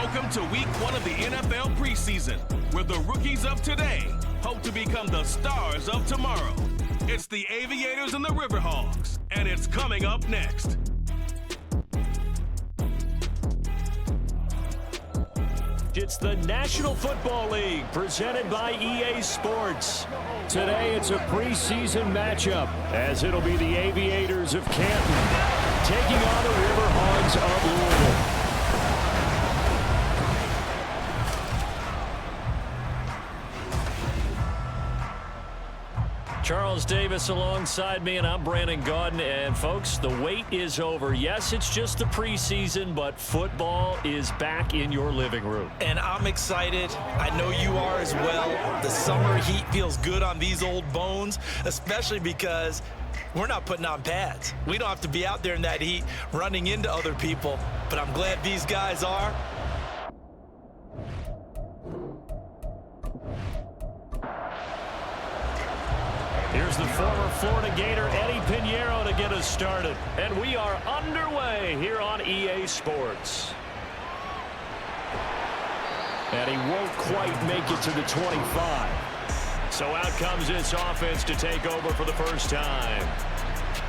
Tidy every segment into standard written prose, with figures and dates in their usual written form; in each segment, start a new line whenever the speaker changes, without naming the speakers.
Welcome to week 1 of the NFL preseason, where the rookies of today hope to become the stars of tomorrow. It's the Aviators and the River Hogs, and it's coming up next.
It's the National Football League presented by EA Sports. Today it's a preseason matchup as it'll be the Aviators of Canton taking on the River Hogs of Louisville. Charles Davis alongside me, and I'm Brandon Gaudin. And folks, the wait is over. Yes, it's just the preseason, but football is back in your living room.
And I'm excited. I know you are as well. The summer heat feels good on these old bones, especially because we're not putting on pads. We don't have to be out there in that heat running into other people, but I'm glad these guys are.
Here's the former Florida Gator, Eddie Pinheiro, to get us started. And we are underway here on EA Sports. And he won't quite make it to the 25. So out comes this offense to take over for the first time.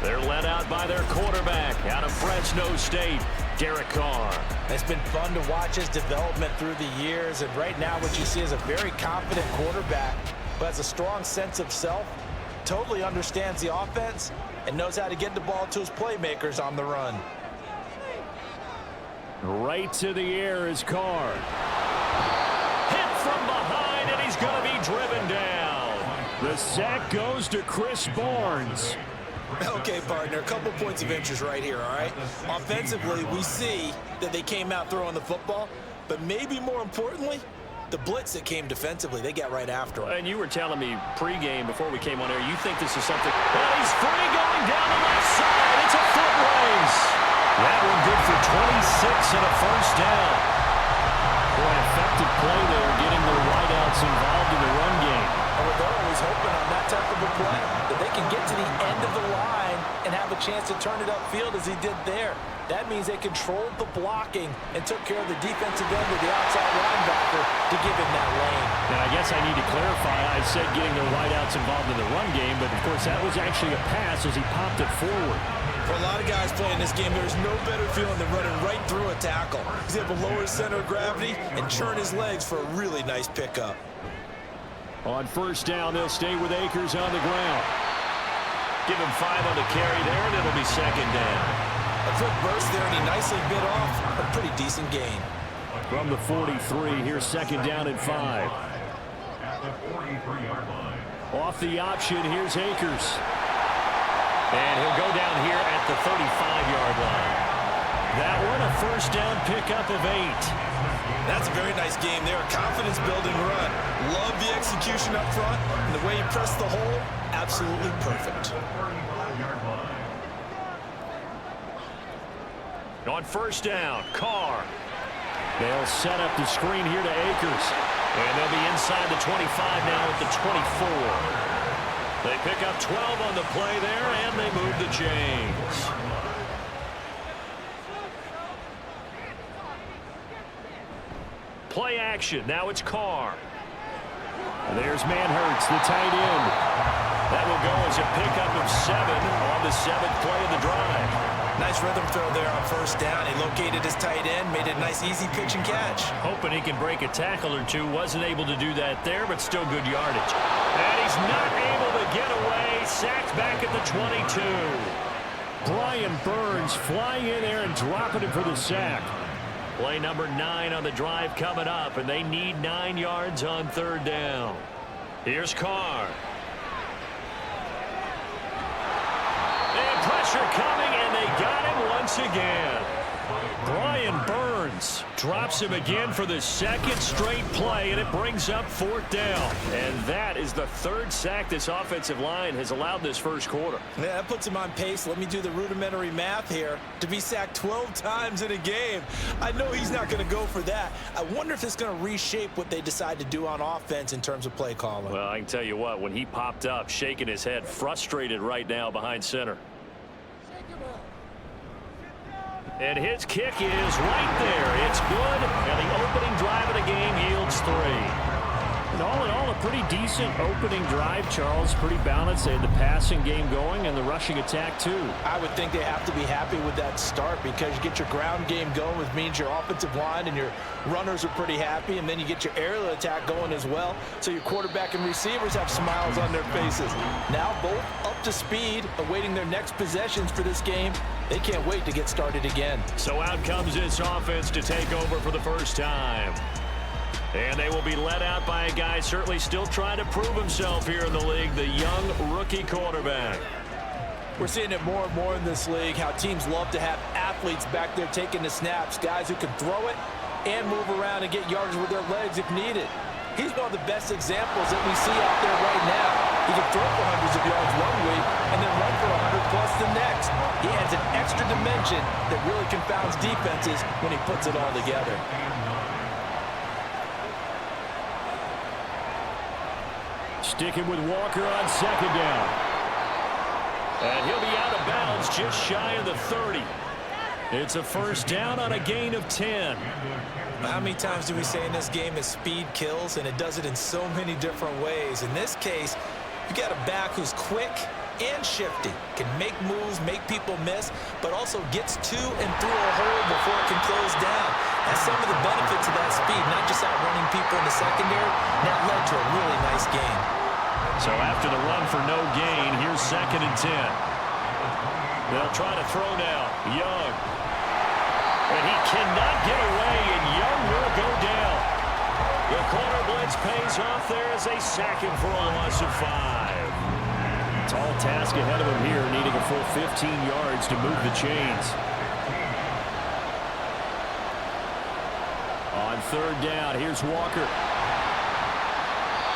They're led out by their quarterback out of Fresno State, Derek Carr.
It's been fun to watch his development through the years. And right now what you see is a very confident quarterback who has a strong sense of self, totally understands the offense, and knows how to get the ball to his playmakers on the run.
Right to the air is Carr. Hit from behind, and he's going to be driven down. The sack goes to Chris Barnes.
Okay, partner, a couple points of interest right here, all right? Offensively, we see that they came out throwing the football, but maybe more importantly, the blitz that came defensively, they got right after him.
And you were telling me pregame before we came on air, you think this is something. And he's free going down the left side. It's a foot race. That one good for 26 and a first down. Boy, effective play there, getting the wideouts involved in the run game.
And they're always hoping on that type of a play that they can get to the end of the line and have a chance to turn it upfield as he did there. That means they controlled the blocking and took care of the defensive end of the outside linebacker to give him that lane.
And I guess I need to clarify, I said getting their wideouts involved in the run game, but of course that was actually a pass as he popped it forward.
For a lot of guys playing this game, there's no better feeling than running right through a tackle. He's able to lower his center of gravity and churn his legs for a really nice pickup.
On first down, they'll stay with Akers on the ground. Give him 5 on the carry there, and it'll be second down.
A quick burst there, and he nicely bit off a pretty decent gain.
From the 43, here's second down and 5. Off the option, here's Akers. And he'll go down here at the 35-yard line. That one, a first down pickup of 8.
That's a very nice game there, a confidence-building run. Love the execution up front, and the way he pressed the hole, absolutely perfect.
On first down, Carr. They'll set up the screen here to Akers. And they'll be inside the 25 now at the 24. They pick up 12 on the play there, and they move the chains. Play action. Now it's Carr. And there's Manhurts, the tight end. That will go as a pickup of 7 on the 7th play of the drive.
Nice rhythm throw there on first down. He located his tight end, made it a nice easy pitch and catch.
Hoping he can break a tackle or two. Wasn't able to do that there, but still good yardage. And he's not able to get away. Sacked back at the 22. Brian Burns flying in there and dropping it for the sack. Play number 9 on the drive coming up, and they need 9 yards on third down. Here's Carr. And pressure coming, and they got him once again. Brian Burns drops him again for the second straight play, and it brings up fourth down. And that is the 3rd sack this offensive line has allowed this first quarter.
Yeah, that puts him on pace. Let me do the rudimentary math here. To be sacked 12 times in a game, I know he's not going to go for that. I wonder if it's going to reshape what they decide to do on offense in terms of play calling.
Well, I can tell you what, when he popped up, shaking his head, frustrated right now behind center. And his kick is right there. It's good, and the opening drive of the game yields 3. And all in all, a pretty decent opening drive, Charles. Pretty balanced. They had the passing game going and the rushing attack, too.
I would think they have to be happy with that start because you get your ground game going, which means your offensive line and your runners are pretty happy, and then you get your aerial attack going as well. So your quarterback and receivers have smiles on their faces. Now both up to speed, awaiting their next possessions for this game. They can't wait to get started again.
So out comes this offense to take over for the first time. And they will be led out by a guy certainly still trying to prove himself here in the league, the young rookie quarterback.
We're seeing it more and more in this league, how teams love to have athletes back there taking the snaps, guys who can throw it and move around and get yards with their legs if needed. He's one of the best examples that we see out there right now. He can throw for hundreds of yards one week and then run for 100 plus the next. He adds an extra dimension that really confounds defenses when he puts it all together.
Sticking with Walker on second down. And he'll be out of bounds just shy of the 30. It's a first down on a gain of 10.
How many times do we say in this game that speed kills, and it does it in so many different ways? In this case, you got a back who's quick and shifty, can make moves, make people miss, but also gets to and through a hole before it can close down. That's some of the benefits of that speed, not just outrunning people in the secondary. That led to a really nice game.
So after the run for no gain, here's 2nd and 10. They'll try to throw now. Young. And he cannot get away, and Young will go down. The corner blitz pays off there as they sack him for a loss of 5. Tall task ahead of him here, needing a full 15 yards to move the chains. On 3rd down, here's Walker.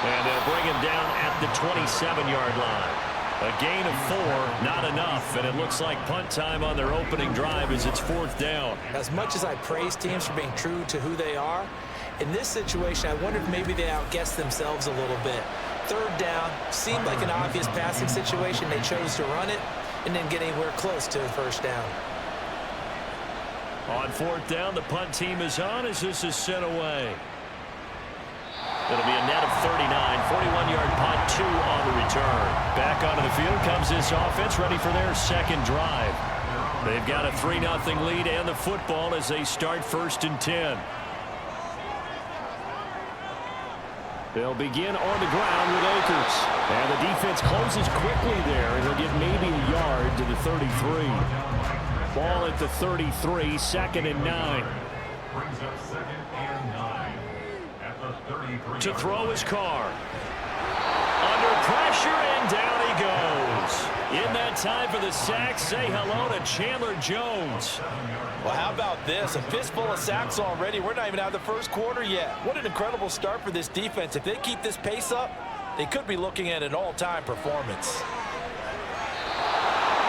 And they'll bring him down at the 27-yard line. A gain of 4, not enough, and it looks like punt time on their opening drive as it's 4th down.
As much as I praise teams for being true to who they are, in this situation, I wonder if maybe they outguessed themselves a little bit. 3rd down, seemed like an obvious passing situation. They chose to run it and didn't get anywhere close to a first down.
On 4th down, the punt team is on as this is sent away. It'll be a net of 39, 41-yard punt, 2 on the return. Back onto the field comes this offense, ready for their 2nd drive. They've got a 3-0 lead and the football as they start 1st and 10. They'll begin on the ground with Akers. And the defense closes quickly there, and he'll get maybe a yard to the 33. Ball at the 33, 2nd and 9.
Brings up 2nd and 9 at the 33.
To throw his car. Under pressure, and down he goes. In that time for the sack, say hello to Chandler Jones.
Well, how about this? A fistful of sacks already. We're not even out of the first quarter yet. What an incredible start for this defense. If they keep this pace up, they could be looking at an all-time performance.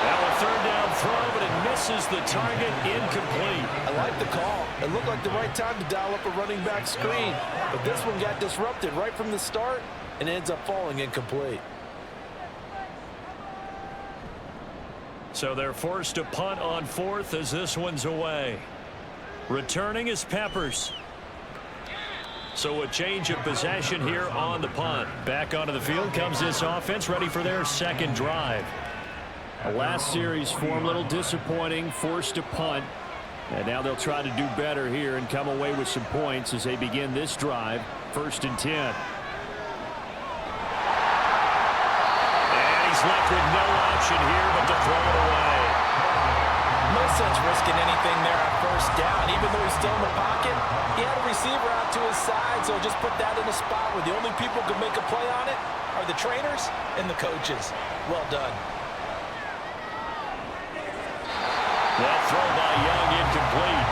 Now a 3rd down throw, but it misses the target, incomplete.
I like the call. It looked like the right time to dial up a running back screen. But this one got disrupted right from the start and ends up falling incomplete.
So they're forced to punt on 4th as this one's away. Returning is Peppers. So a change of possession here on the punt. Back onto the field comes this offense, ready for their 2nd drive. The last series for them, a little disappointing, forced to punt. And now they'll try to do better here and come away with some points as they begin this drive, 1st and 10. And he's left with no option here but to throw it away.
No sense risking anything there on 1st down. Even though he's still in the pocket, he had a receiver out to his side, so just put that in a spot where the only people who can make a play on it are the trainers and the coaches. Well done.
That throw by Young incomplete.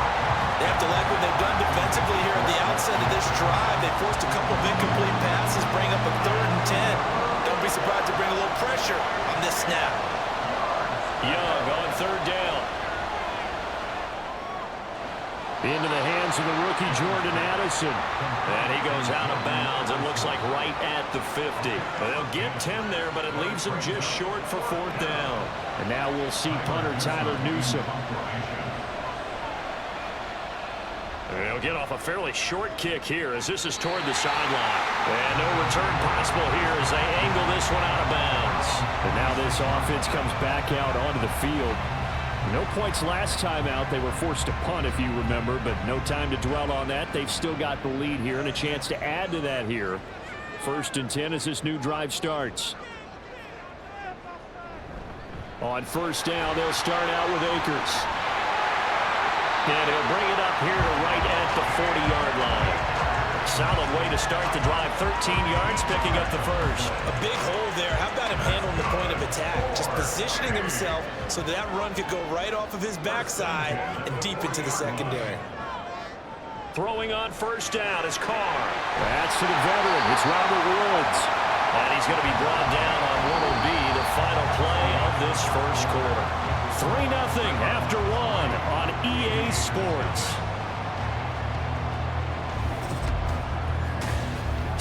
They have to like what they've done defensively here at the outset of this drive. They forced a couple of incomplete passes, bring up a 3rd and 10. Don't be surprised to bring a little pressure on this snap.
Young on 3rd down. Into the hands of the rookie Jordan Addison. And he goes out of bounds and looks like right at the 50. They'll get 10 there, but it leaves them just short for 4th down. And now we'll see punter Tyler Newsome. He'll get off a fairly short kick here as this is toward the sideline. And no return possible here as they angle this one out of bounds. And now this offense comes back out onto the field. No points last time out. They were forced to punt, if you remember, but no time to dwell on that. They've still got the lead here and a chance to add to that here. 1st and 10 as this new drive starts. On 1st down, they'll start out with Akers. And he'll bring it up here to right at the 40-yard line. Solid way to start the drive. 13 yards, picking up the first.
A big hole there. How about him handling the point of attack? Just positioning himself so that run could go right off of his backside and deep into the secondary.
Throwing on 1st down is Carr. That's to the veteran. It's Robert Woods. And he's going to be brought down on what will be the final play of this first quarter. 3-0 after 1 on EA Sports.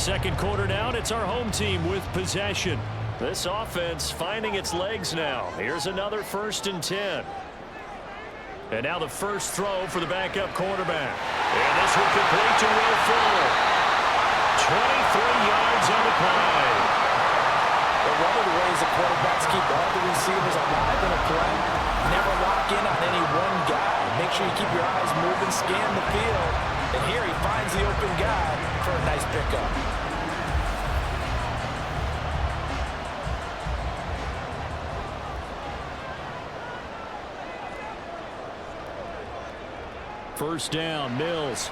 Second quarter down, it's our home team with possession. This offense finding its legs now. Here's another 1st and 10. And now the first throw for the backup quarterback. And this will complete to Will Fuller. 23 yards on the play.
But one of the ways the quarterbacks keep all the receivers alive in a play, never lock in on any one guy. Make sure you keep your eyes moving, scan the field. And here he finds the open guy for a nice pickup.
First down, Mills.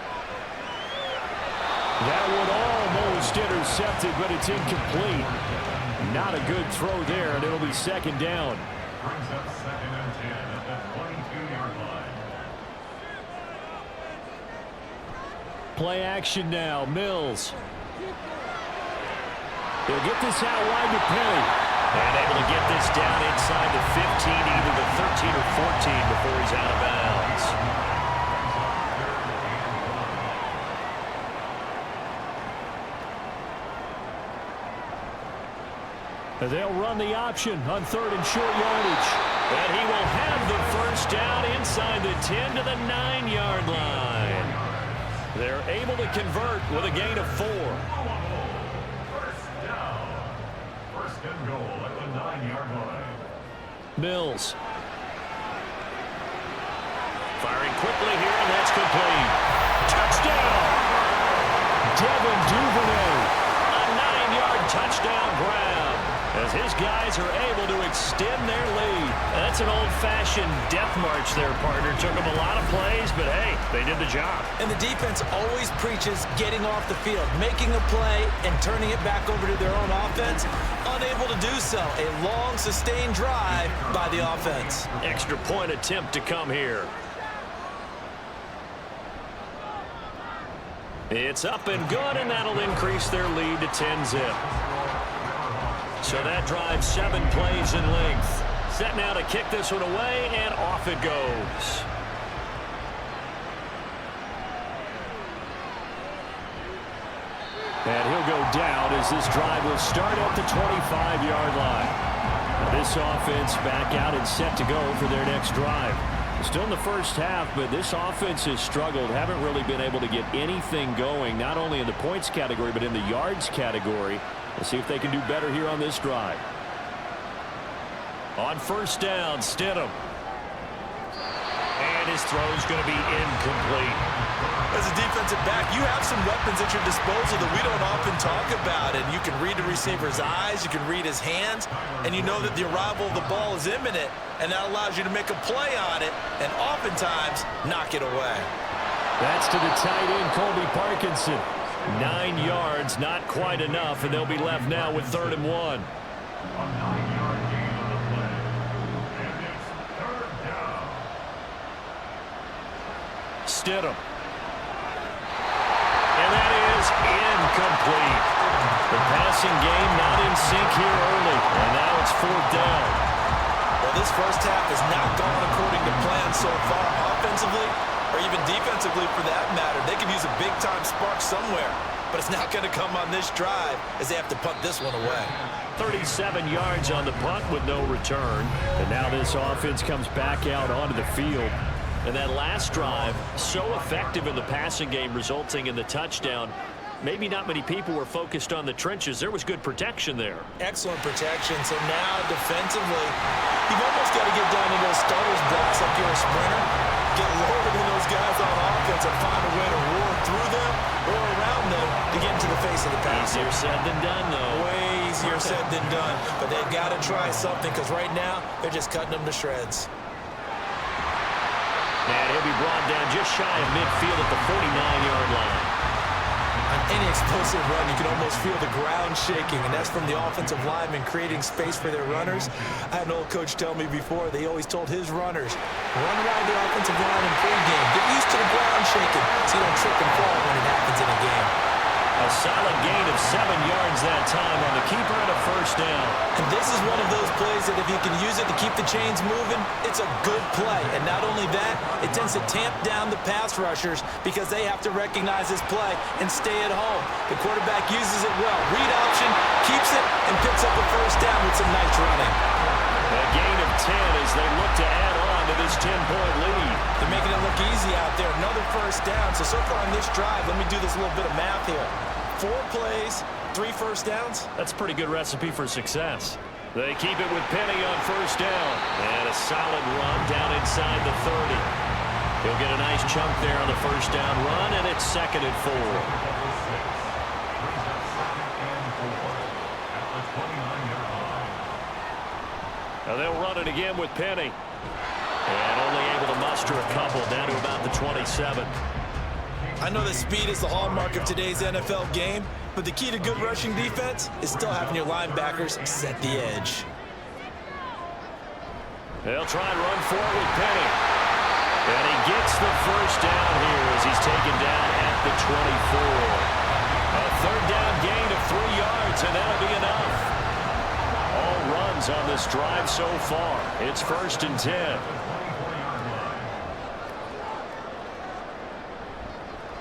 That one almost intercepted, but it's incomplete. Not a good throw there, and it'll be 2nd down.
Brings up 2nd and 10 at the 22-yard line.
Play action now, Mills. He'll get this out wide to Penny. And able to get this down inside the 15, either the 13 or 14 before he's out of bounds. They'll run the option on 3rd and short yardage. And he will have the first down inside the 10 to the 9-yard line. They're able to convert with a gain of 4.
First down. 1st and goal at the 9-yard line.
Mills. Firing quickly here, and that's complete. Touchdown! Devin Duvernay. A 9-yard touchdown grab. As his guys are able to extend their lead. That's an old-fashioned death march there, partner. Took them a lot of plays, but hey, they did the job.
And the defense always preaches getting off the field, making a play, and turning it back over to their own offense. Unable to do so. A long, sustained drive by the offense.
Extra point attempt to come here. It's up and good, and that'll increase their lead to 10-zip. So that drives 7 plays in length. Set now to kick this one away, and off it goes. And he'll go down as this drive will start at the 25-yard line. Now this offense back out and set to go for their next drive. Still in the first half, but this offense has struggled. Haven't really been able to get anything going, not only in the points category, but in the yards category. Let's see if they can do better here on this drive. On 1st down, Stidham. And his throw is going to be incomplete.
As a defensive back, you have some weapons at your disposal that we don't often talk about. And you can read the receiver's eyes, you can read his hands, and you know that the arrival of the ball is imminent, and that allows you to make a play on it and oftentimes knock it away.
That's to the tight end, Colby Parkinson. 9 yards, not quite enough, and they'll be left now with 3rd and 1.
A 9-yard gain on the play. And it's 3rd down.
Stidham. And that is incomplete. The passing game not in sync here early, and now it's 4th down.
Well, this first half has not gone according to plan so far offensively, or even defensively for that matter. They could use a big-time spark somewhere, but it's not going to come on this drive as they have to punt this one away.
37 yards on the punt with no return. And now this offense comes back out onto the field. And that last drive, so effective in the passing game, resulting in the touchdown. Maybe not many people were focused on the trenches. There was good protection there.
Excellent protection. So now defensively, you've almost got to get down to those starters blocks like you're a sprinter. Get lower than those guys on offense and find a way to roar through them or around them to get into the face of the pass.
Easier said than done, though.
Way easier said than done. But they've got to try something because right now they're just cutting them to shreds.
And he'll be brought down just shy of midfield at the 49-yard line.
On any explosive run, you can almost feel the ground shaking, and that's from the offensive linemen creating space for their runners. I had an old coach tell me before, they always told his runners, run around the offensive line in pregame. Get used to the ground shaking so you don't trip and fall when it happens in a game.
A solid gain of 7 yards that time on the keeper and a first down.
And this is one of those plays that if you can use it to keep the chains moving, it's a good play. And not only that, it tends to tamp down the pass rushers because they have to recognize this play and stay at home. The quarterback uses it well. Read option, keeps it, and picks up a first down with some nice running.
A gain of 10 as they look to add on to this 10-point lead.
They're making it look easy out there. Another first down. So far on this drive, let me do this little bit of math here. 4 plays, 3 first downs.
That's a pretty good recipe for success. They keep it with Penny on first down. And a solid run down inside the 30. He'll get a nice chunk there on the first down run, and it's 2nd and 4. Now they'll run it again with Penny. And only able to muster a couple down to about the 27.
I know that speed is the hallmark of today's NFL game, but the key to good rushing defense is still having your linebackers set the edge.
They'll try and run for it with Penny. And he gets the first down here as he's taken down at the 24. A 3rd down gain of 3 yards, and that'll be enough. All runs on this drive so far. It's 1st and 10.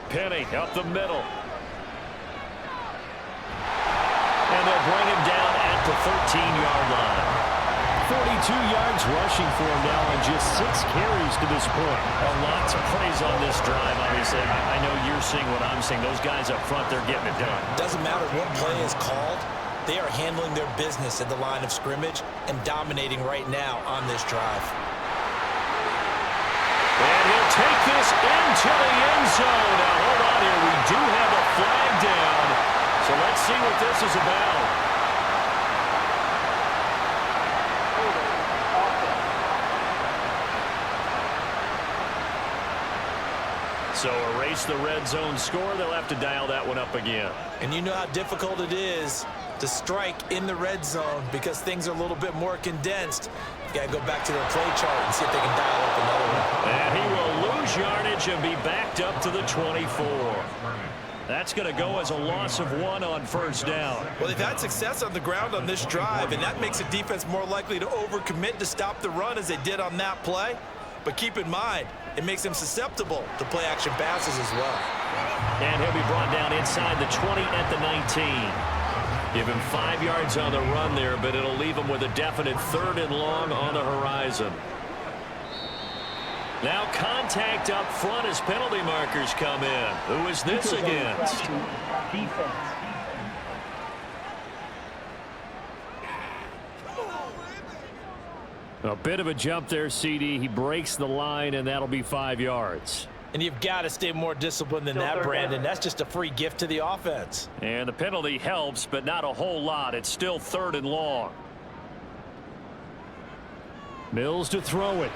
Penny up the middle. And they'll bring him down at the 13-yard line. 42 yards rushing for him now on just 6 carries to this point. Lots of praise on this drive, obviously. I know you're seeing what I'm seeing. Those guys up front, they're getting it done.
Doesn't matter what play is called. They are handling their business at the line of scrimmage and dominating right now on this drive.
And he'll take this into the end zone. Now, hold on here. We do have a flag down. So let's see what this is about. So erase the red zone score. They'll have to dial that one up again.
And you know how difficult it is to strike in the red zone because things are a little bit more condensed. You got to go back to their play chart and see if they can dial up another one.
And he will lose yardage and be backed up to the 24. That's going to go as a loss of 1 on first down.
Well, they've had success on the ground on this drive, and that makes the defense more likely to overcommit to stop the run as they did on that play. But keep in mind, it makes them susceptible to play-action passes as well.
And he'll be brought down inside the 20 at the 19. Give him 5 yards on the run there, but it'll leave him with a definite 3rd and long on the horizon. Now contact up front as penalty markers come in. Who is this against? A bit of a jump there, CD. He breaks the line, and that'll be 5 yards.
And you've got to stay more disciplined than that, Brandon. That's just a free gift to the offense.
And the penalty helps, but not a whole lot. It's still 3rd and long. Mills to throw it.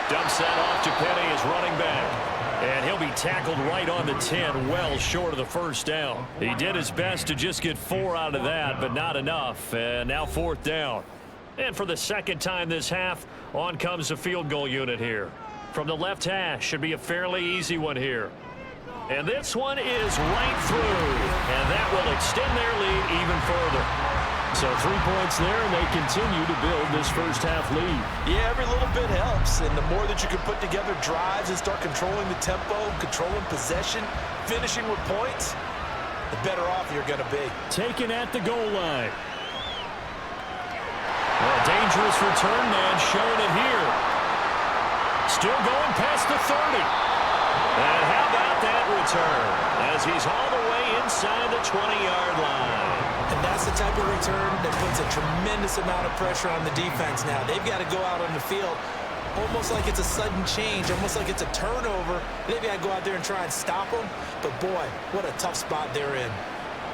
Dumps that off to Penny as running back. And he'll be tackled right on the 10, well short of the first down. He did his best to just get 4 out of that, but not enough. And now 4th down. And for the 2nd time this half, on comes the field goal unit here. From the left hash, should be a fairly easy one here. And this one is right through. And that will extend their lead even further. So 3 points there, and they continue to build this first half lead.
Yeah, every little bit helps. And the more that you can put together drives and start controlling the tempo, controlling possession, finishing with points, the better off you're going to be.
Taken at the goal line. Well, a dangerous return man showing it here. Still going past the 30. And how about that return as he's all the way inside the 20-yard line.
And that's the type of return that puts a tremendous amount of pressure on the defense now. They've got to go out on the field almost like it's a sudden change, almost like it's a turnover. They've got to go out there and try and stop them. But, boy, what a tough spot they're in.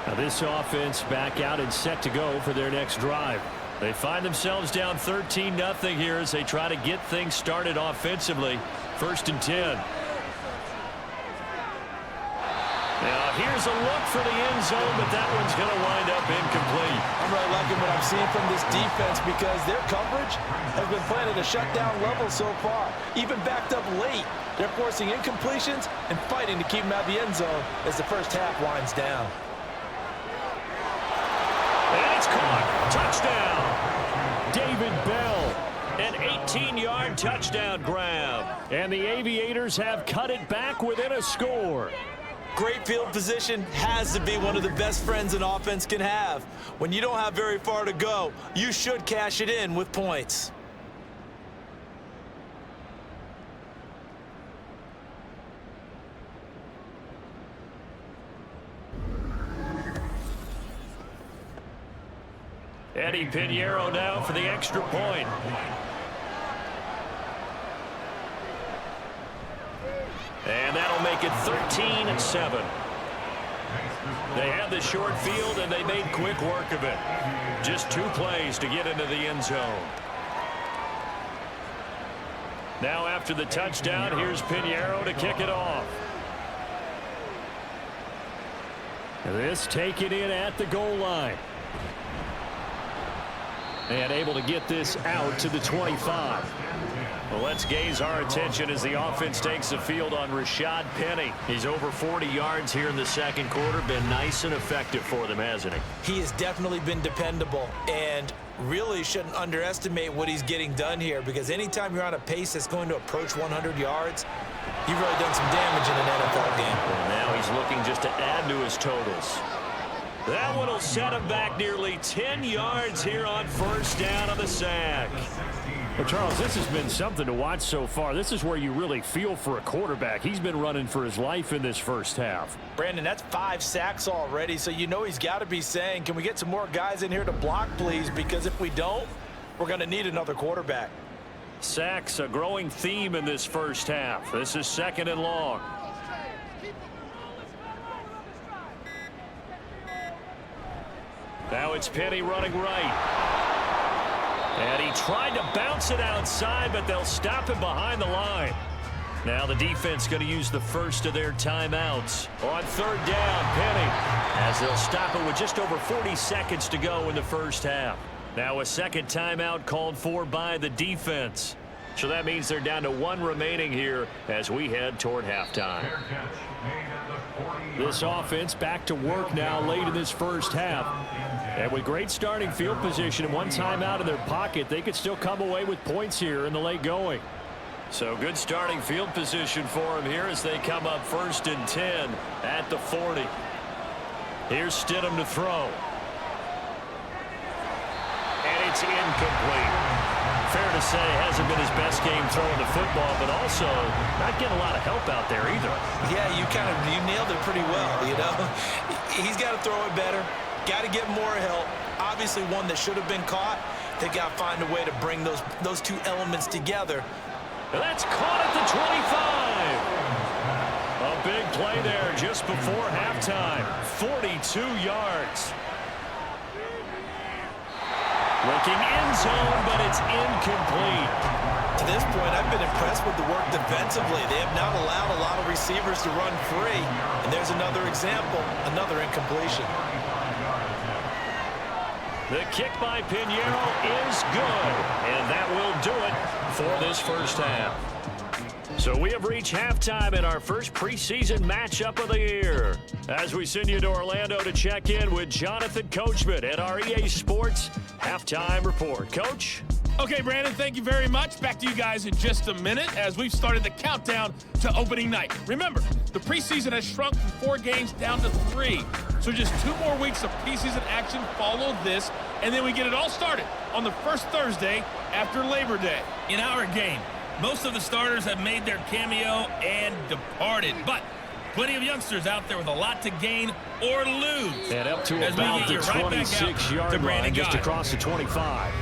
Now this offense back out and set to go for their next drive. They find themselves down 13-0 here as they try to get things started offensively. 1st and 10. Now here's a look for the end zone, but that one's going to wind up incomplete.
I'm really liking what I'm seeing from this defense because their coverage has been playing at a shutdown level so far. Even backed up late, they're forcing incompletions and fighting to keep them out of the end zone as the first half winds down.
And it's caught. Touchdown. David Bell. An 18-yard touchdown grab. And the Aviators have cut it back within a score.
Great field position has to be one of the best friends an offense can have. When you don't have very far to go, you should cash it in with points.
Eddie Pinheiro now for the extra point. And that'll make it 13-7. They had the short field, and they made quick work of it. Just 2 plays to get into the end zone. Now after the touchdown, here's Pinheiro to kick it off. This taken in at the goal line. And able to get this out to the 25. Well, let's gaze our attention as the offense takes the field on Rashad Penny. He's over 40 yards here in the second quarter. Been nice and effective for them, hasn't he?
He has definitely been dependable and really shouldn't underestimate what he's getting done here because anytime you're on a pace that's going to approach 100 yards, you've really done some damage in an NFL game.
And now he's looking just to add to his totals. That one will set him back nearly 10 yards here on first down on the sack. Well, Charles, this has been something to watch so far. This is where you really feel for a quarterback. He's been running for his life in this first half.
Brandon, that's 5 sacks already, so you know he's got to be saying, can we get some more guys in here to block, please? Because if we don't, we're going to need another quarterback.
Sacks, a growing theme in this first half. This is 2nd and long. Now it's Penny running right. And he tried to bounce it outside, but they'll stop him behind the line. Now the defense going to use the first of their timeouts. On 3rd down, Penny, as they'll stop it with just over 40 seconds to go in the first half. Now a second timeout called for by the defense. So that means they're down to 1 remaining here as we head toward halftime. This offense back to work now late in this first half. And with great starting field position and 1 timeout in their pocket, they could still come away with points here in the late going. So good starting field position for them here as they come up 1st and 10 at the 40. Here's Stidham to throw. And it's incomplete. Fair to say, hasn't been his best game throwing the football, but also not getting a lot of help out there either.
Yeah, you nailed it pretty well, you know. He's got to throw it better. Got to get more help. Obviously one that should have been caught. They got to find a way to bring those 2 elements together.
And that's caught at the 25. A big play there just before halftime. 42 yards. Looking end zone, but it's incomplete.
To this point, I've been impressed with the work defensively. They have not allowed a lot of receivers to run free. And there's another example, another incompletion.
The kick by Pinheiro is good, and that will do it for this first half. So we have reached halftime in our first preseason matchup of the year. As we send you to Orlando to check in with Jonathan Coachman at our EA Sports Halftime Report. Coach?
Okay, Brandon, thank you very much. Back to you guys in just a minute as we've started the countdown to opening night. Remember, the preseason has shrunk from 4 games down to 3. So just 2 more weeks of preseason action follow this and then we get it all started on the first Thursday after Labor Day.
In our game, most of the starters have made their cameo and departed, but plenty of youngsters out there with a lot to gain or lose.
And up to
As we
about
get
the
you right back out
26-yard
to Brandon
line, just
Guy.
across the 25.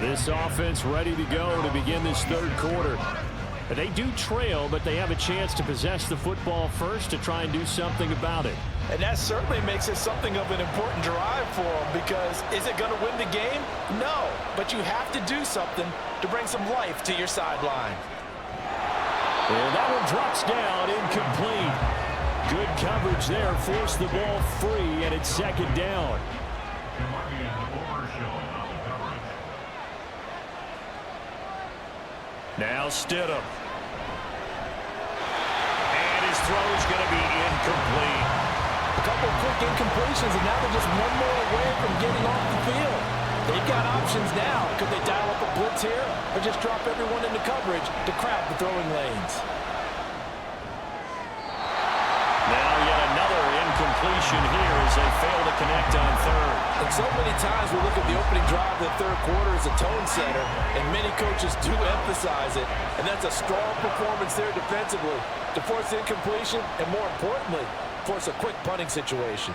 This offense ready to go to begin this third quarter. They do trail, but they have a chance to possess the football first to try and do something about it.
And that certainly makes it something of an important drive for them, because is it going to win the game? No, but you have to do something to bring some life to your sideline.
And that one drops down, incomplete. Good coverage there, forced the ball free, and it's second down. Now Stidham. And his throw is going to be incomplete.
A couple of quick incompletions, and now they're just one more away from getting off the field. They've got options now. Could they dial up a blitz here, or just drop everyone into coverage to crowd the throwing lanes?
Now yet another incompletion here as they fail to connect on third.
And so many times we look at the opening drive of the third quarter as a tone setter, and many coaches do emphasize it. And that's a strong performance there defensively to force incompletion and, more importantly, force a quick punting situation.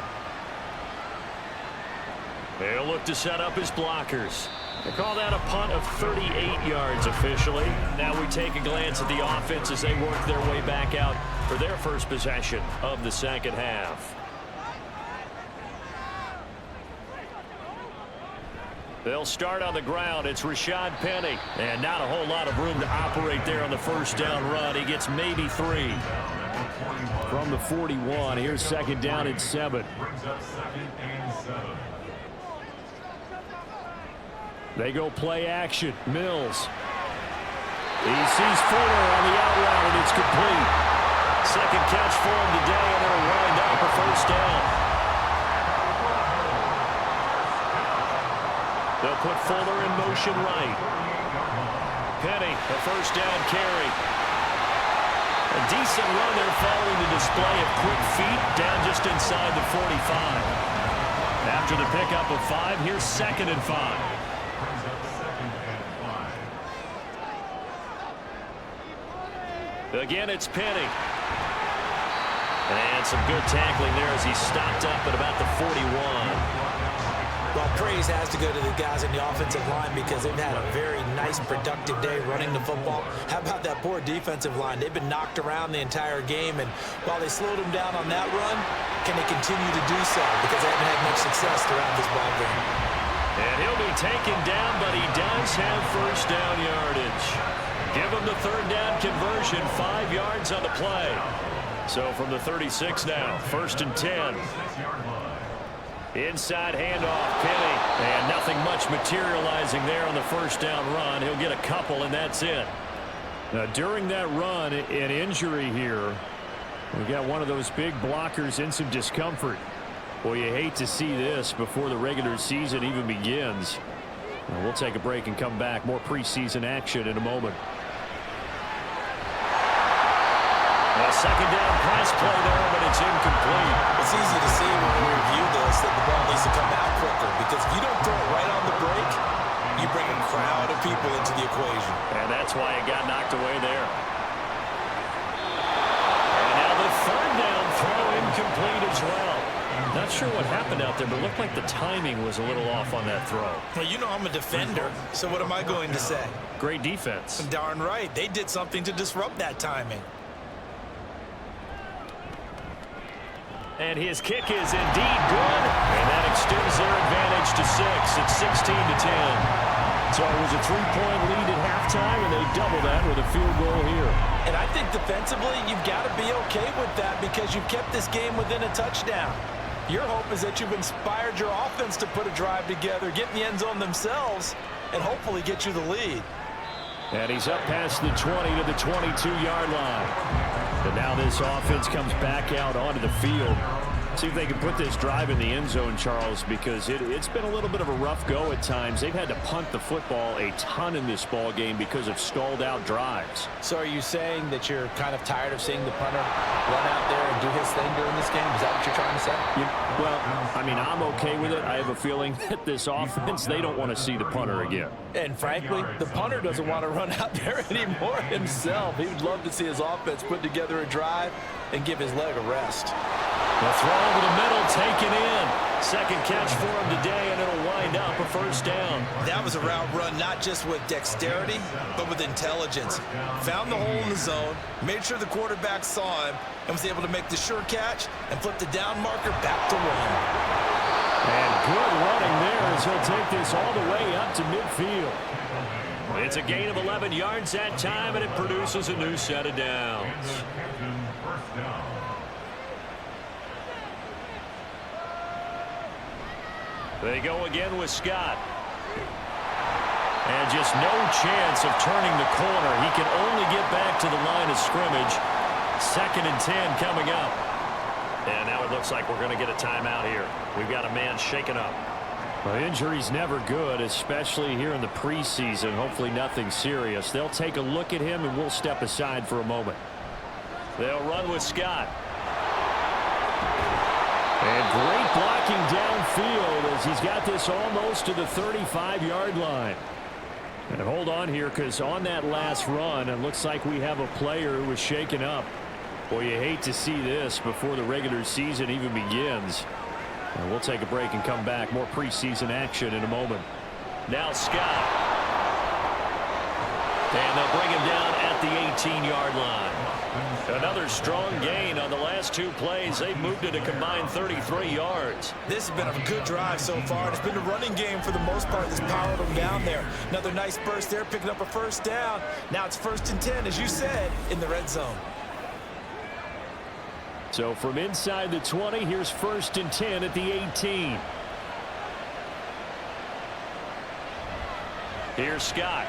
They'll look to set up his blockers. They call that a punt of 38 yards officially. Now we take a glance at the offense as they work their way back out for their first possession of the second half. They'll start on the ground. It's Rashad Penny. And not a whole lot of room to operate there on the first down run. He gets maybe 3. From the 41, here's second down and 7. They go play action. Mills. He sees Fuller on the out route, and it's complete. Second catch for him today, and it'll wind up a first down. They'll put Fuller in motion right. Penny, the first down carry. A decent run there following the display of quick feet down just inside the 45. After the pickup of 5, here's second and 5. Again, it's Penny. And some good tackling there as he stopped up at about the 41.
Well, praise has to go to the guys in the offensive line because they've had a very nice, productive day running the football. How about that poor defensive line? They've been knocked around the entire game, and while they slowed them down on that run, can they continue to do so? Because they haven't had much success throughout this ball game.
And he'll be taken down, but he does have first down yardage. Give him the third down conversion, 5 yards on the play. So from the 36 now, first and 10. Inside handoff, Penny. And nothing much materializing there on the first down run. He'll get a couple, and that's it. Now, during that run, an injury here. We got one of those big blockers in some discomfort. Well, you hate to see this before the regular season even begins. Well, we'll take a break and come back. More preseason action in a moment. Second down pass play there, but it's incomplete.
It's easy to see when we review this that the ball needs to come out quicker, because if you don't throw it right on the break, you bring a crowd of people into the equation.
And that's why it got knocked away there. And now the third down throw incomplete as well. Not sure what happened out there, but it looked like the timing was a little off on that throw.
Well, you know I'm a defender, so what am I going to say?
Great defense.
Darn right. They did something to disrupt that timing.
And his kick is indeed good. And that extends their advantage to 6. It's 16-10. So it was a 3-point lead at halftime, and they double that with a field goal here.
And I think defensively, you've got to be okay with that because you've kept this game within a touchdown. Your hope is that you've inspired your offense to put a drive together, get in the end zone themselves, and hopefully get you the lead.
And he's up past the 20 to the 22-yard line. But now this offense comes back out onto the field. See if they can put this drive in the end zone, Charles, because it's been a little bit of a rough go at times. They've had to punt the football a ton in this ball game because of stalled out drives.
So are you saying that you're kind of tired of seeing the punter run out there and do his thing during this game? Is that what you're trying to say?
Well, I mean, I'm okay with it. I have a feeling that this offense, they don't want to see the punter again.
And frankly, the punter doesn't want to run out there anymore himself. He would love to see his offense put together a drive and give his leg a rest.
The throw over the middle, taken in. Second catch for him today, and it'll wind up a first down.
That was a route run not just with dexterity, but with intelligence. Found the hole in the zone, made sure the quarterback saw him, and was able to make the sure catch and flip the down marker back to one.
And good running there as he'll take this all the way up to midfield. It's a gain of 11 yards that time, and it produces a new set of downs.
First down.
They go again with Scott. And just no chance of turning the corner. He can only get back to the line of scrimmage. 2nd and 10 coming up. And now it looks like we're going to get a timeout here. We've got a man shaken up. Well, injury's never good, especially here in the preseason. Hopefully nothing serious. They'll take a look at him, and we'll step aside for a moment. They'll run with Scott. And great blocking downfield as he's got this almost to the 35-yard line. And hold on here, because on that last run, it looks like we have a player who was shaken up. Boy, you hate to see this before the regular season even begins. And we'll take a break and come back. More preseason action in a moment. Now Scott. And they'll bring him down at the 18-yard line. Another strong gain on the last 2 plays. They've moved it a combined 33 yards.
This has been a good drive so far. It's been a running game for the most part that's powered them down there. Another nice burst there, picking up a first down. Now it's 1st and 10, as you said, in the red zone.
So from inside the 20, here's 1st and 10 at the 18. Here's Scott.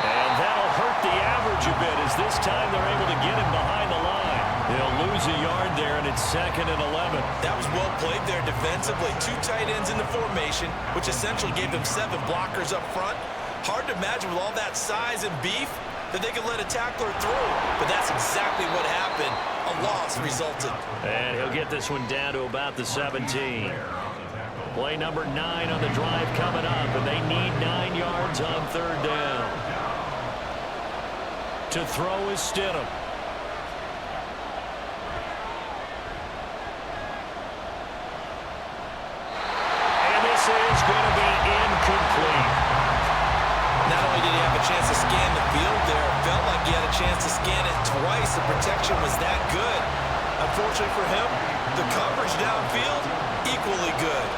And that'll hurt the average a bit, as this time they're able to get him behind the line. They'll lose a yard there, and it's 2nd and 11.
That was well played there defensively. 2 tight ends in the formation, which essentially gave them 7 blockers up front. Hard to imagine with all that size and beef that they could let a tackler through. But that's exactly what happened. A loss resulted.
And he'll get this one down to about the 17. Play number 9 on the drive coming up, and they need 9 yards on 3rd down. To throw is Stidham. And this is going to be incomplete.
Not only did he have a chance to scan the field there, it felt like he had a chance to scan it twice. The protection was that good. Unfortunately for him, the coverage downfield, equally good.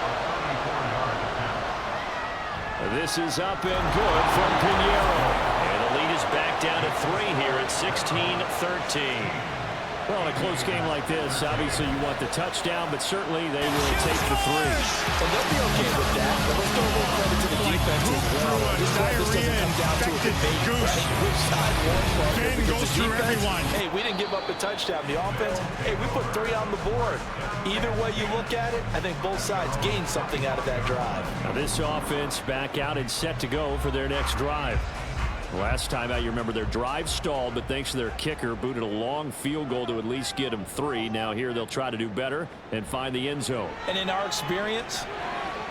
This is up and good from Pinheiro. And the lead is back down to 3 here at 16-13. Well, in a close game like this, obviously you want the touchdown, but certainly they will take the 3.
And they'll be okay with that. But let's throw a little credit to the defense as well. This doesn't come down to a debate, right? Which side won?
Goes through everyone.
Hey, we didn't give up a touchdown. The offense, hey, we put 3 on the board. Either way you look at it, I think both sides gained something out of that drive.
Now this offense back out and set to go for their next drive. Last time out, you remember their drive stalled, but thanks to their kicker, booted a long field goal to at least get them 3. Now here they'll try to do better and find the end zone.
And in our experience,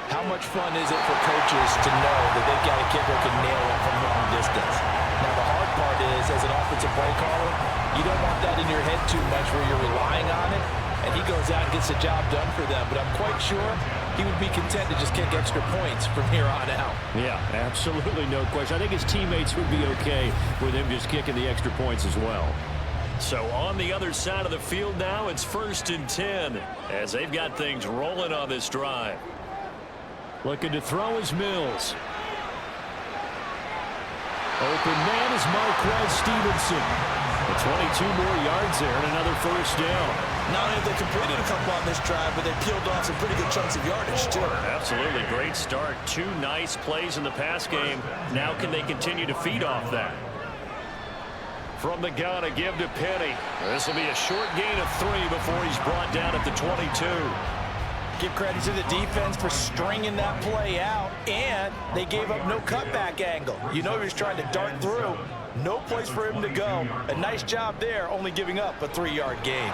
how much fun is it for coaches to know that they've got a kicker who can nail it from long distance? Now the hard part is, as an offensive play caller, you don't want that in your head too much where you're relying on it, and he goes out and gets the job done for them. But I'm quite sure he would be content to just kick extra points from here on out.
Yeah, absolutely no question. I think his teammates would be okay with him just kicking the extra points as well. So on the other side of the field now, it's 1st and 10 as they've got things rolling on this drive. Looking to throw is Mills. Open man is Marquez Stevenson. 22 more yards there and another first down.
Not only have they completed a couple on this drive, but they peeled off some pretty good chunks of yardage, too.
Absolutely. Great start. 2 nice plays in the pass game. Now can they continue to feed off that? From the gun, a give to Penny. This will be a short gain of 3 before he's brought down at the 22.
Give credit to the defense for stringing that play out, and they gave up no cutback angle. You know he was trying to dart through. No place for him to go. A nice job there, only giving up a 3-yard gain.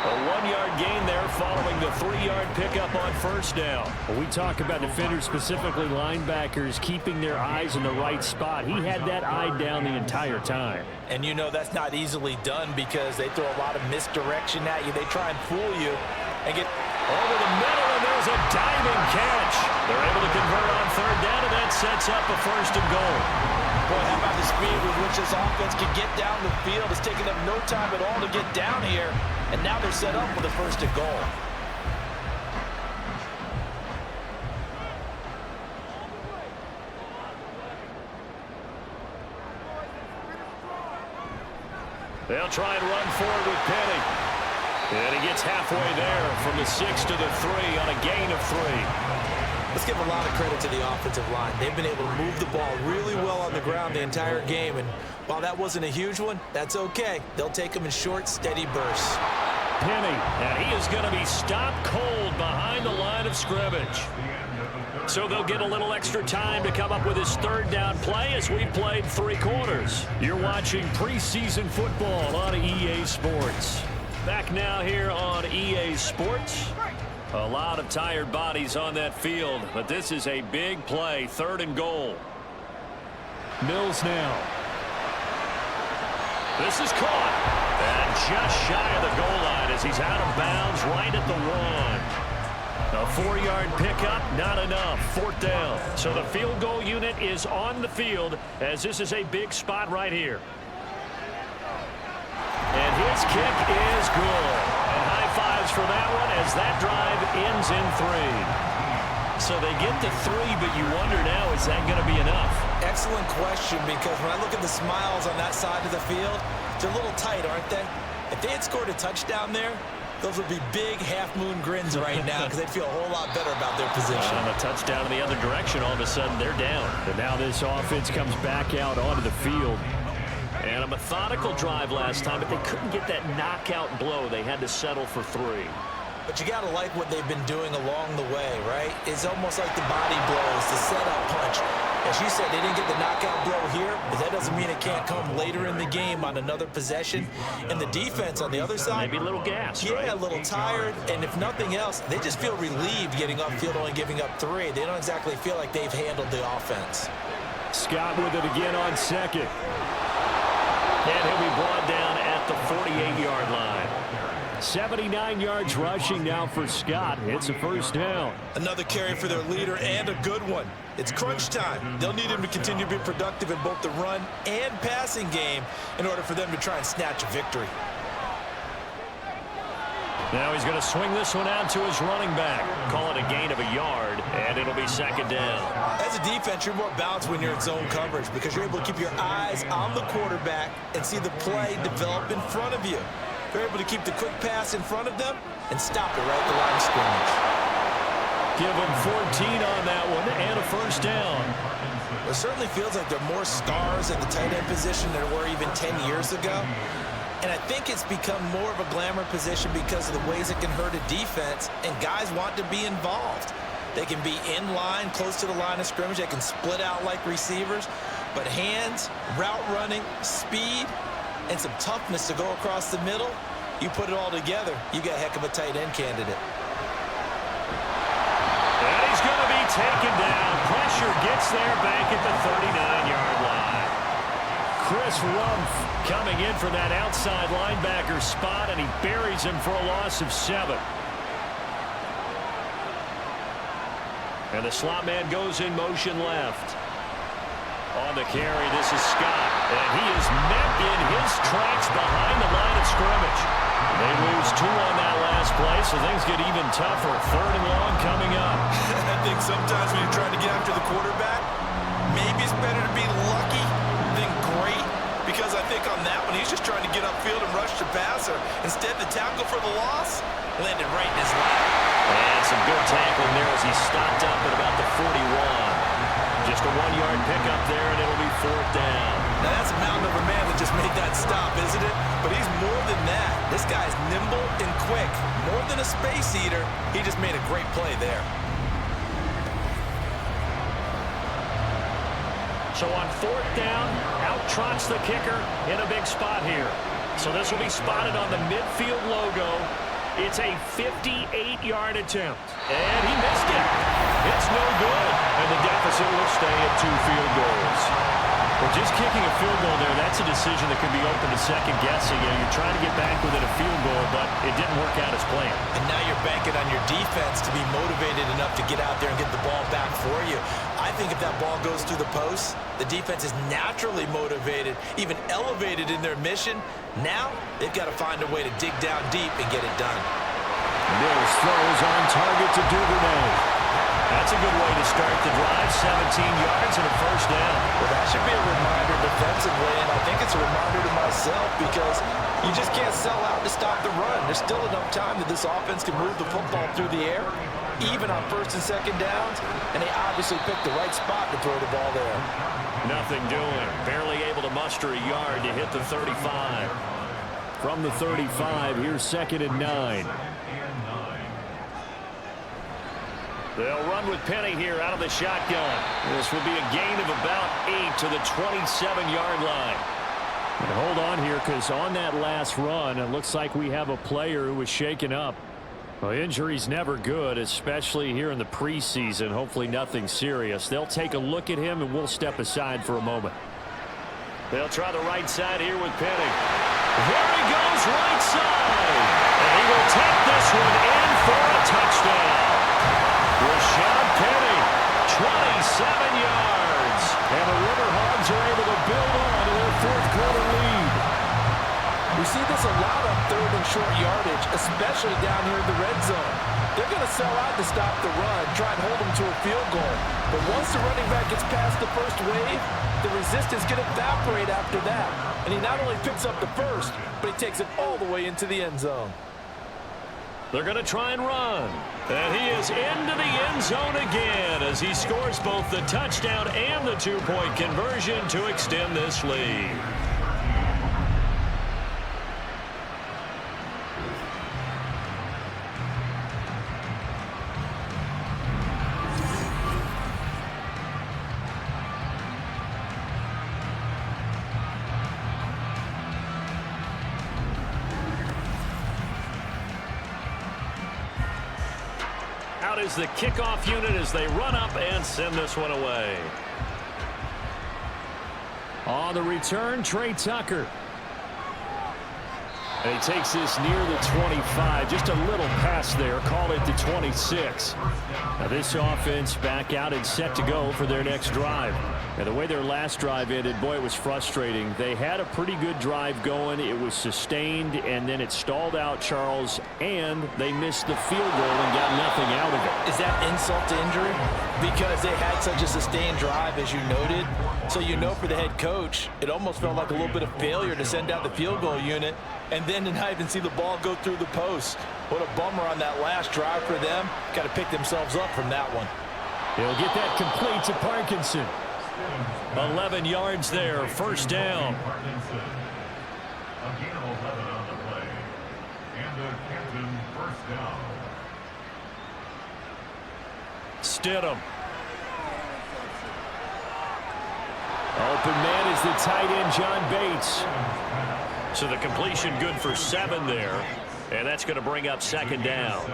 A 1-yard gain there following the 3-yard pickup on first down.
When we talk about defenders, specifically linebackers, keeping their eyes in the right spot, he had that eye down the entire time.
And you know that's not easily done because they throw a lot of misdirection at you. They try and fool you and get
over the middle, and there's a diving catch. They're able to convert on third down, and that sets up a 1st and goal.
Boy, how about the speed with which this offense can get down the field? It's taken them no time at all to get down here, and now they're set up with a 1st and goal.
They'll try and run forward with Penny. And he gets halfway there from the 6 to the 3 on a gain of 3.
Let's give a lot of credit to the offensive line. They've been able to move the ball really well on the ground the entire game. And while that wasn't a huge one, that's okay. They'll take them in short, steady bursts.
Penny, and he is going to be stopped cold behind the line of scrimmage. So they'll get a little extra time to come up with his 3rd down play as we've played 3 quarters. You're watching preseason football on EA Sports. Back now here on EA Sports. A lot of tired bodies on that field, but this is a big play, 3rd and goal.
Mills now.
This is caught. And just shy of the goal line as he's out of bounds right at the 1. A 4-yard pickup, not enough. 4th down. So the field goal unit is on the field as this is a big spot right here. And his kick is good. And high fives for that one as that drive ends in 3. So they get to 3, but you wonder now, is that going to be enough?
Excellent question, because when I look at the smiles on that side of the field, they're a little tight, aren't they? If they had scored a touchdown there, those would be big half-moon grins right now because they'd feel a whole lot better about their position.
On a touchdown in the other direction, all of a sudden they're down.
And now this offense comes back out onto the field.
And a methodical drive last time, but they couldn't get that knockout blow. They had to settle for 3.
But you got to like what they've been doing along the way, right? It's almost like the body blows, the setup punch. As you said, they didn't get the knockout blow here, but that doesn't mean it can't come later in the game on another possession. And the defense on the other side,
maybe a little gas,
yeah,
right?
A little tired. And if nothing else, they just feel relieved getting upfield, only giving up 3. They don't exactly feel like they've handled the offense.
Scott with it again on 2nd.
And he'll be brought down at the 48-yard line.
79 yards rushing now for Scott. It's a 1st down.
Another carry for their leader and a good one. It's crunch time. They'll need him to continue to be productive in both the run and passing game in order for them to try and snatch a victory.
Now he's going to swing this one out to his running back. Call it a gain of a yard, and it'll be 2nd down.
As a defense, you're more balanced when you're in zone coverage because you're able to keep your eyes on the quarterback and see the play develop in front of you. They're able to keep the quick pass in front of them and stop it right at the line of scrimmage.
Give him 14 on that one and a 1st down.
It certainly feels like there are more stars at the tight end position than there were even 10 years ago. And I think it's become more of a glamour position because of the ways it can hurt a defense, and guys want to be involved. They can be in line, close to the line of scrimmage. They can split out like receivers. But hands, route running, speed, and some toughness to go across the middle, you put it all together, you got a heck of a tight end candidate.
And he's going to be taken down. Pressure gets there back at the 39-yard line. Chris Rumpf coming in for that outside linebacker spot, and he buries him for a loss of 7. And the slot man goes in motion left. On the carry, this is Scott, and he is met in his tracks behind the line of scrimmage. They lose 2 on that last play, so things get even tougher. 3rd and long coming up.
I think sometimes when you're trying to get after the quarterback, maybe it's better to be lucky than great, because I think on that one, he's just trying to get upfield and rush the passer. Instead, the tackle for the loss landed right in his lap.
And some good tackling there as he stopped up at about the 41. Just a 1-yard pickup there, and it'll be 4th down.
Now that's a mountain of a man that just
made that stop, isn't it? But he's more than that. This guy's nimble and quick. More than a space eater, he just made a great play there.
So on 4th down, out trots the kicker in a big spot here. So this will be spotted on the midfield logo. It's a 58-yard attempt. And he missed it. It's no good. And the deficit will stay at 2 field goals. Well, just kicking a field goal there, that's a decision that could be open to second guessing. You know, you're trying to get back within a field goal, but it didn't work out as planned.
And now you're banking on your defense to be motivated enough to get out there and get the ball back for you. I think if that ball goes through the post, the defense is naturally motivated, even elevated in their mission. Now they've got to find a way to dig down deep and get it done.
Mills throws on target to Duvernay. That's a good way to start the drive. 17 yards and a first down.
Well, that should be a reminder defensively, and I think it's a reminder to myself because you just can't sell out to stop the run. There's still enough time that this offense can move the football through the air, even on 1st and 2nd downs, and they obviously picked the right spot to throw the ball there.
Nothing doing. Barely able to muster a yard to hit the 35. From the 35, here's 2nd and 9. They'll run with Penny here out of the shotgun. This will be a gain of about 8 to the 27-yard line. And hold on here, because on that last run, it looks like we have a player who was shaken up. Well, injury's never good, especially here in the preseason. Hopefully nothing serious. They'll take a look at him, and we'll step aside for a moment. They'll try the right side here with Penny. There he goes, right side. And he will take this one in for a touchdown. Rashad Penny, 27 yards. And the River Hogs are able to build on to their 4th quarter lead.
We see this a lot on 3rd and short yardage, especially down here in the red zone. They're going to sell out to stop the run, try and hold them to a field goal. But once the running back gets past the first wave, the resistance can evaporate after that. And he not only picks up the first, but he takes it all the way into the end zone.
They're going to try and run. And he is into the end zone again as he scores both the touchdown and the 2-point conversion to extend this lead. Out is the kickoff unit as they run up and send this one away. On the return, Trey Tucker. And he takes this near the 25. Just a little pass there. Call it the 26. Now this offense back out and set to go for their next drive. And the way their last drive ended, boy, it was frustrating. They had a pretty good drive going. It was sustained, and then it stalled out, Charles, and they missed the field goal and got nothing out of it.
Is that insult to injury? Because they had such a sustained drive, as you noted. So you know for the head coach, it almost felt like a little bit of failure to send out the field goal unit and then to not even see the ball go through the post. What a bummer on that last drive for them. Got to pick themselves up from that one.
He'll get that complete to Parkinson. 11 yards there, 1st down.
A gain of 11 on the play. And a Canton 1st down.
Stidham. Open man is the tight end, John Bates. So the completion good for 7 there. And that's going to bring up 2nd down.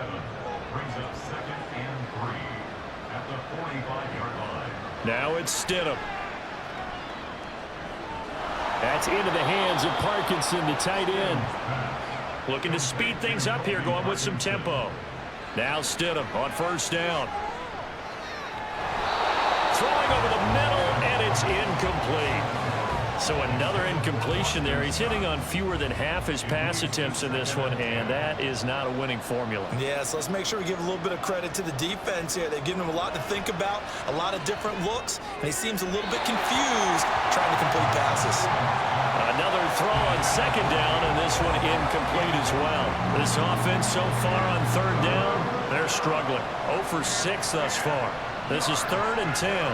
Brings up 2nd and 3 at the 45-yard line.
Now it's Stidham. That's into the hands of Parkinson, the tight end. Looking to speed things up here, going with some tempo. Now Stidham on 1st down. Throwing over the middle, and it's incomplete. So another incompletion there. He's hitting on fewer than half his pass attempts in this one, and that is not a winning formula.
Yeah, so let's make sure we give a little bit of credit to the defense here. They've given him a lot to think about, a lot of different looks, and he seems a little bit confused trying to complete passes.
Another throw on 2nd down, and this one incomplete as well. This offense so far on 3rd down, they're struggling. 0 for 6 thus far. This is 3rd and 10.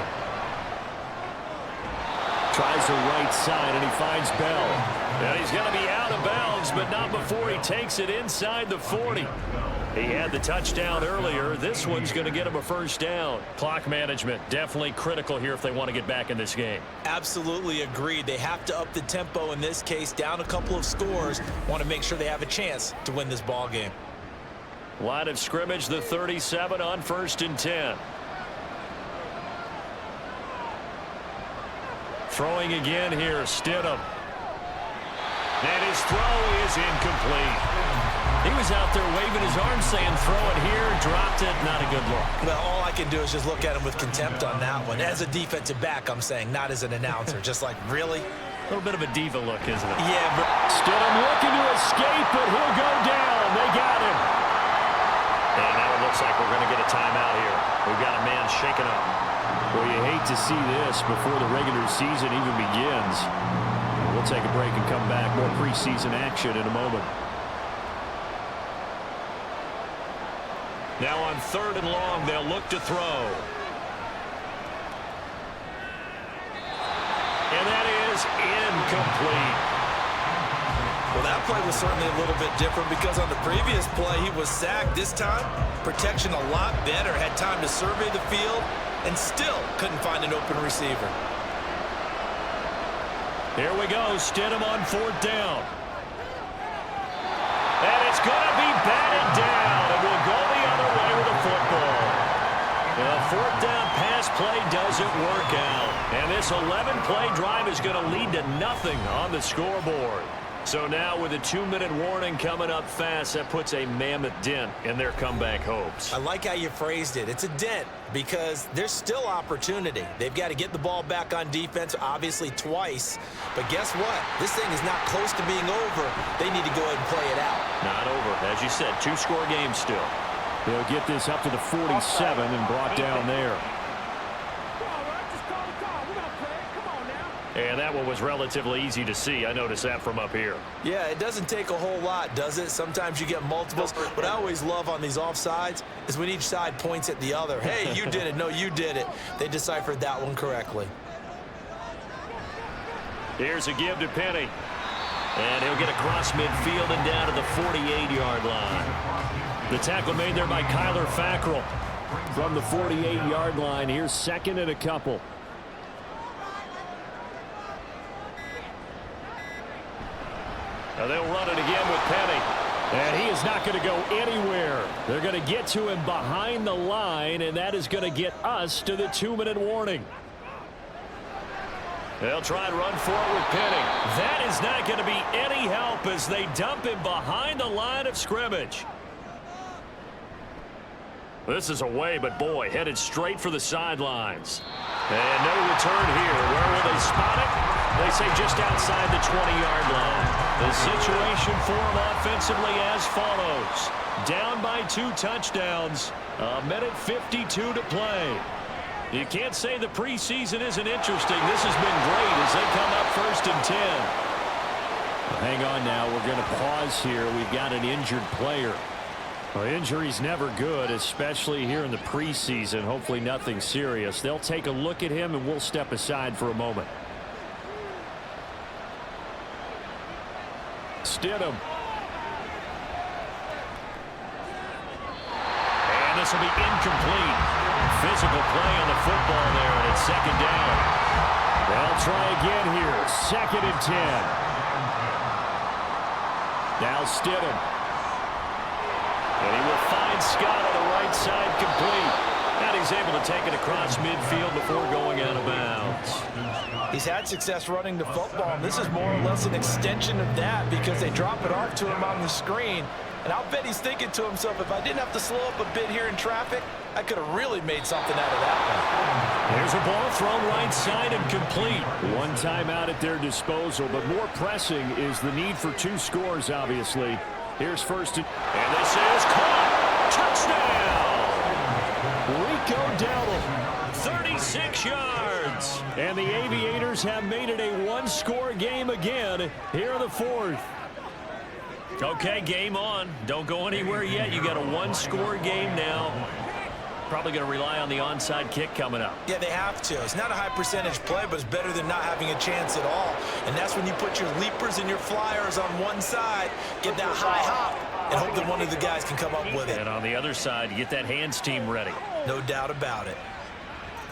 Tries the right side, and he finds Bell.
And he's going to be out of bounds, but not before he takes it inside the 40. He had the touchdown earlier. This one's going to get him a first down. Clock management, definitely critical here if they want to get back in this game.
Absolutely agreed. They have to up the tempo in this case, down a couple of scores. Want to make sure they have a chance to win this ball game.
Line of scrimmage, the 37 on 1st and 10. Throwing again here, Stidham. And his throw is incomplete. He was out there waving his arms saying throw it here, dropped it, not a good look.
Well, all I can do is just look at him with contempt on that one. As a defensive back, I'm saying, not as an announcer. Just like, really?
A little bit of a diva look, isn't it?
Yeah, but
Stidham looking to escape, but he'll go down. They got him.
And now it looks like we're going to get a timeout here. We've got a man shaken up.
Well, you hate to see this before the regular season even begins. We'll take a break and come back. More preseason action in a moment.
Now on 3rd and long, they'll look to throw. And that is incomplete.
well, that play was certainly a little bit different because on the previous play, he was sacked. This time, protection a lot better. Had time to survey the field and still couldn't find an open receiver.
Here we go. Stidham on 4th down. And it's going to be batted down. And we'll go the other way with the football. The 4th down pass play doesn't work out. And this 11-play drive is going to lead to nothing on the scoreboard. So now with a 2-minute warning coming up fast, that puts a mammoth dent in their comeback hopes.
I like how you phrased it. It's a dent because there's still opportunity. They've got to get the ball back on defense, obviously twice. But guess what? This thing is not close to being over. They need to go ahead and play it out.
Not over. As you said, 2-score game still.
They'll get this up to the 47 and brought down there.
And that one was relatively easy to see. I noticed that from up here.
Yeah, it doesn't take a whole lot, does it? Sometimes you get multiples. What I always love on these offsides is when each side points at the other. Hey, you did it. No, you did it. They deciphered that one correctly.
Here's a give to Penny. And he'll get across midfield and down to the 48-yard line. The tackle made there by Kyler Fackrell.
From the 48-yard line, here's 2nd and a couple.
Now they'll run it again with Penny.
And he is not going to go anywhere. They're going to get to him behind the line, and that is going to get us to the 2-minute warning.
They'll try and run for it with Penny. That is not going to be any help as they dump him behind the line of scrimmage. This is away, but boy, headed straight for the sidelines. And no return here. Where will they spot it? They say just outside the 20-yard line. The situation for them offensively as follows. Down by 2 touchdowns. 1:52 to play. You can't say the preseason isn't interesting. This has been great as they come up 1st and 10.
Hang on now. We're going to pause here. We've got an injured player. Well, injury's never good, especially here in the preseason. Hopefully nothing serious. They'll take a look at him, and we'll step aside for a moment. Stidham.
And this will be incomplete. Physical play on the football there, and it's 2nd down.
They'll try again here. 2nd and 10. Now Stidham.
And he will find Scott on the right side complete. And he's able to take it across midfield before going out of bounds.
He's had success running the football, and this is more or less an extension of that because they drop it off to him on the screen. And I'll bet he's thinking to himself, if I didn't have to slow up a bit here in traffic, I could have really made something out of that one.
Here's a ball thrown right side and complete.
One timeout at their disposal, but more pressing is the need for 2 scores, obviously. Here's 1st
and this is caught. Touchdown!
Rico Dowdle.
36 yards.
And the Aviators have made it a 1-score game again here in the 4th.
Okay, game on. Don't go anywhere yet. You got a 1-score game now.
probably going to rely on the onside kick coming up.
Yeah, they have to. It's not a high percentage play, but it's better than not having a chance at all. And that's when you put your leapers and your flyers on one side, get that high hop, and hope that one of the guys can come up with it.
And on the other side, you get that hands team ready.
No doubt about it.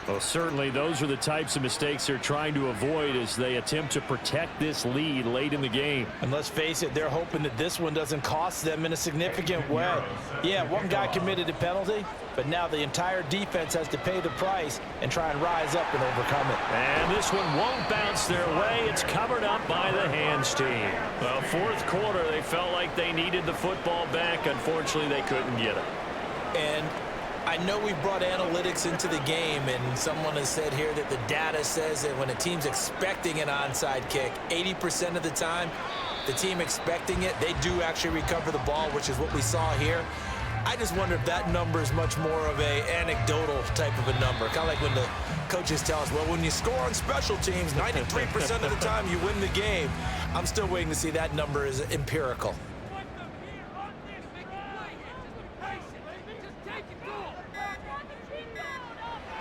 Well, certainly those are the types of mistakes they're trying to avoid as they attempt to protect this lead late in the game.
And let's face it, they're hoping that this one doesn't cost them in a significant way. Yeah, one guy committed a penalty, but now the entire defense has to pay the price and try and rise up and overcome it.
And this one won't bounce their way. It's covered up by the hands team. Well, fourth quarter, they felt like they needed the football back. Unfortunately, they couldn't get it.
And I know we brought analytics into the game, and someone has said here that the data says that when a team's expecting an onside kick, 80% of the time, the team expecting it, they do actually recover the ball, which is what we saw here. I just wonder if that number is much more of a anecdotal type of a number. Kind of like when the coaches tell us, well, when you score on special teams, 93% of the time you win the game. I'm still waiting to see that number is empirical.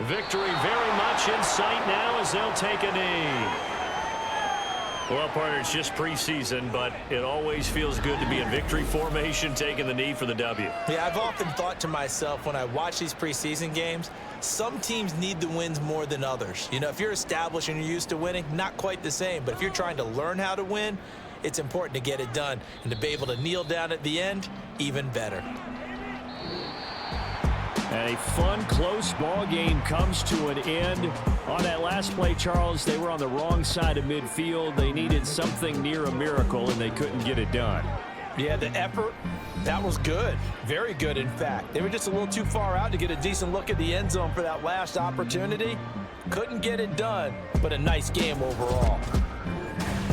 Victory very much in sight now as they'll take a knee. Well, partner, it's just preseason, but it always feels good to be in victory formation, taking the knee for the W.
Yeah, I've often thought to myself when I watch these preseason games, some teams need the wins more than others. You know, if you're established and you're used to winning, not quite the same. But if you're trying to learn how to win, it's important to get it done. And to be able to kneel down at the end, even better.
And a fun, close ball game comes to an end. On that last play, Charles, they were on the wrong side of midfield. They needed something near a miracle, and they couldn't get it done.
Yeah, the effort, that was good. Very good, in fact. They were just a little too far out to get a decent look at the end zone for that last opportunity. Couldn't get it done, but a nice game overall.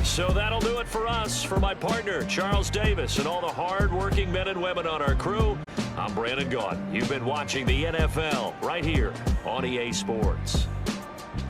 So that'll do it for us. For my partner, Charles Davis, and all the hard-working men and women on our crew, I'm Brandon Gaudin. You've been watching the NFL right here on EA Sports.